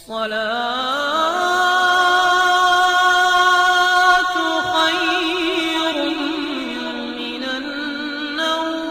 الصلاة خير من النوم۔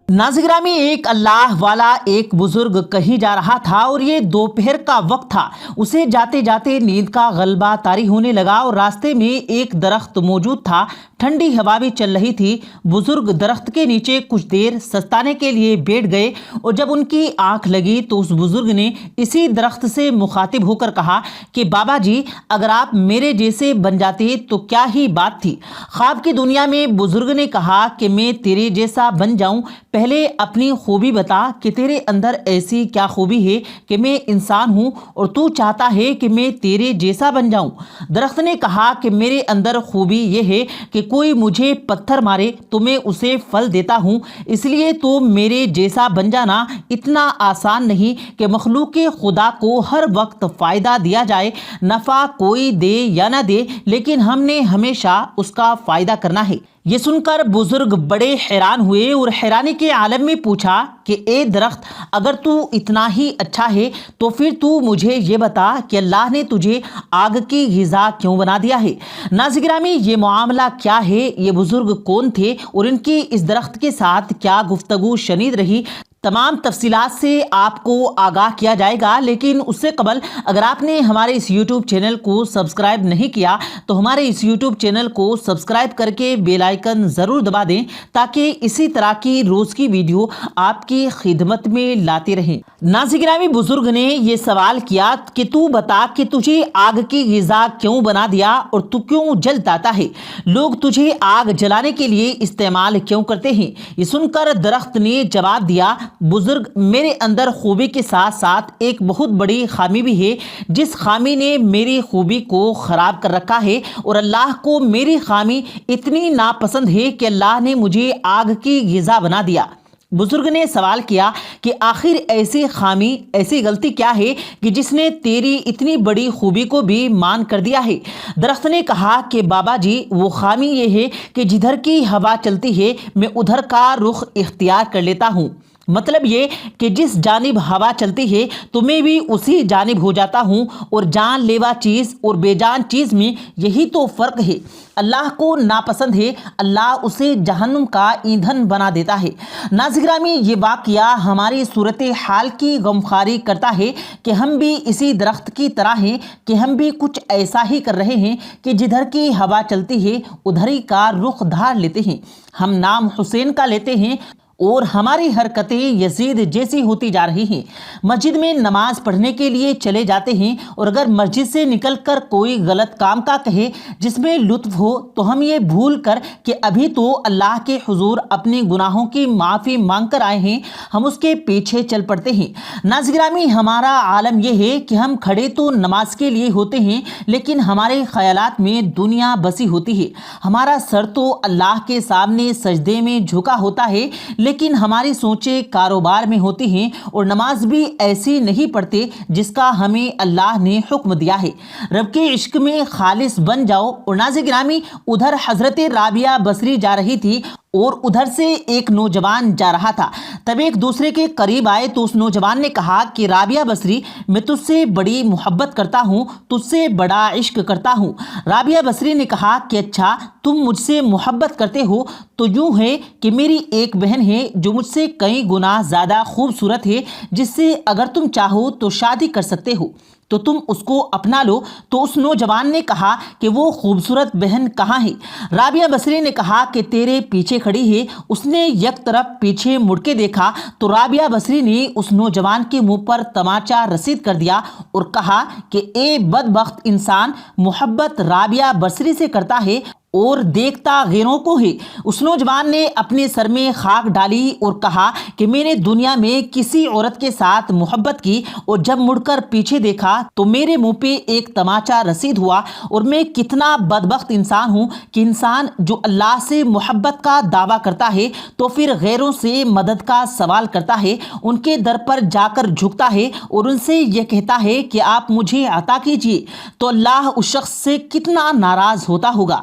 ناظرین ایک اللہ والا ایک بزرگ کہیں جا رہا تھا اور یہ دوپہر کا وقت تھا۔ اسے جاتے جاتے نیند کا غلبہ طاری ہونے لگا اور راستے میں ایک درخت موجود تھا، ٹھنڈی ہوا بھی چل رہی تھی۔ بزرگ درخت کے نیچے کچھ دیر سستانے کے لیے بیٹھ گئے اور جب ان کی آنکھ لگی تو اس بزرگ نے اسی درخت سے مخاطب ہو کر کہا کہ بابا جی اگر آپ میرے جیسے بن جاتے تو کیا ہی بات تھی۔ خواب کی دنیا میں بزرگ نے کہا کہ میں تیرے جیسا بن جاؤں، پہلے اپنی خوبی بتا کہ تیرے اندر ایسی کیا خوبی ہے کہ میں انسان ہوں اور تو چاہتا ہے کہ میں تیرے جیسا بن جاؤں۔ درخت نے کہا کہ میرے اندر خوبی یہ ہے کہ کوئی مجھے پتھر مارے تو میں اسے پھل دیتا ہوں، اس لیے تو میرے جیسا بن جانا اتنا آسان نہیں کہ مخلوق خدا کو ہر وقت فائدہ دیا جائے، نفع کوئی دے یا نہ دے لیکن ہم نے ہمیشہ اس کا فائدہ کرنا ہے۔ یہ سن کر بزرگ بڑے حیران ہوئے اور حیرانی کے عالم میں پوچھا کہ اے درخت اگر تو اتنا ہی اچھا ہے تو پھر تو مجھے یہ بتا کہ اللہ نے تجھے آگ کی غذا کیوں بنا دیا ہے۔ ناظرین یہ معاملہ کیا ہے، یہ بزرگ کون تھے اور ان کی اس درخت کے ساتھ کیا گفتگو شنید رہی، تمام تفصیلات سے آپ کو آگاہ کیا جائے گا، لیکن اس سے قبل اگر آپ نے ہمارے اس یوٹیوب چینل کو سبسکرائب نہیں کیا تو ہمارے اس یوٹیوب چینل کو سبسکرائب کر کے بیل آئیکن ضرور دبا دیں تاکہ اسی طرح کی روز کی ویڈیو آپ کی خدمت میں لاتے رہیں۔ ناظرین بزرگ نے یہ سوال کیا کہ تو بتا کہ تجھے آگ کی غذا کیوں بنا دیا اور تو کیوں جل جاتا ہے، لوگ تجھے آگ جلانے کے لیے استعمال کیوں کرتے ہیں۔ یہ سن کر درخت نے جواب دیا بزرگ میرے اندر خوبی کے ساتھ ساتھ ایک بہت بڑی خامی بھی ہے، جس خامی نے میری خوبی کو خراب کر رکھا ہے اور اللہ کو میری خامی اتنی ناپسند ہے کہ اللہ نے مجھے آگ کی غذا بنا دیا۔ بزرگ نے سوال کیا کہ آخر ایسی خامی ایسی غلطی کیا ہے کہ جس نے تیری اتنی بڑی خوبی کو بھی مان کر دیا ہے۔ درخت نے کہا کہ بابا جی وہ خامی یہ ہے کہ جدھر کی ہوا چلتی ہے میں ادھر کا رخ اختیار کر لیتا ہوں، مطلب یہ کہ جس جانب ہوا چلتی ہے تو میں بھی اسی جانب ہو جاتا ہوں، اور جان لیوا چیز اور بے جان چیز میں یہی تو فرق ہے۔ اللہ کو ناپسند ہے، اللہ اسے جہنم کا ایندھن بنا دیتا ہے۔ ناظرین یہ واقعہ ہماری صورتحال کی غمخواری کرتا ہے کہ ہم بھی اسی درخت کی طرح ہیں کہ ہم بھی کچھ ایسا ہی کر رہے ہیں کہ جدھر کی ہوا چلتی ہے ادھر ہی کا رخ دھار لیتے ہیں۔ ہم نام حسین کا لیتے ہیں اور ہماری حرکتیں یزید جیسی ہوتی جا رہی ہیں۔ مسجد میں نماز پڑھنے کے لیے چلے جاتے ہیں اور اگر مسجد سے نکل کر کوئی غلط کام کا کہے جس میں لطف ہو تو ہم یہ بھول کر کہ ابھی تو اللہ کے حضور اپنے گناہوں کی معافی مانگ کر آئے ہیں ہم اس کے پیچھے چل پڑتے ہیں۔ ناظرین ہمارا عالم یہ ہے کہ ہم کھڑے تو نماز کے لیے ہوتے ہیں لیکن ہمارے خیالات میں دنیا بسی ہوتی ہے، ہمارا سر تو اللہ کے سامنے سجدے میں جھکا ہوتا ہے لیکن ہماری سوچیں کاروبار میں ہوتی ہیں اور نماز بھی ایسی نہیں پڑھتے جس کا ہمیں اللہ نے حکم دیا ہے۔ رب کے عشق میں خالص بن جاؤ۔ اور ناظرین ادھر حضرت رابعہ بصری جا رہی تھی اور ادھر سے ایک نوجوان جا رہا تھا، تب ایک دوسرے کے قریب آئے تو اس نوجوان نے کہا کہ رابعہ بصری میں تجھ سے بڑی محبت کرتا ہوں، تجھ سے بڑا عشق کرتا ہوں۔ رابعہ بصری نے کہا کہ اچھا تم مجھ سے محبت کرتے ہو تو یوں ہے کہ میری ایک بہن ہے جو مجھ سے کئی گنا زیادہ خوبصورت ہے، جس سے اگر تم چاہو تو شادی کر سکتے ہو تو تم اس کو اپنا لو۔ تو اس نوجوان نے کہا کہ وہ خوبصورت بہن کہاں ہے؟ رابعہ بصری نے کہا کہ تیرے پیچھے کھڑی ہے۔ اس نے یک طرف پیچھے مڑ کے دیکھا تو رابعہ بصری نے اس نوجوان کے منہ پر تماچا رسید کر دیا اور کہا کہ اے بدبخت انسان، محبت رابعہ بصری سے کرتا ہے اور دیکھتا غیروں کو ہے۔ اس نوجوان نے اپنے سر میں خاک ڈالی اور کہا کہ میں نے دنیا میں کسی عورت کے ساتھ محبت کی اور جب مڑ کر پیچھے دیکھا تو میرے منہ پہ ایک تماچا رسید ہوا، اور میں کتنا بدبخت انسان ہوں کہ انسان جو اللہ سے محبت کا دعویٰ کرتا ہے تو پھر غیروں سے مدد کا سوال کرتا ہے، ان کے در پر جا کر جھکتا ہے اور ان سے یہ کہتا ہے کہ آپ مجھے عطا کیجیے، تو اللہ اس شخص سے کتنا ناراض ہوتا ہوگا۔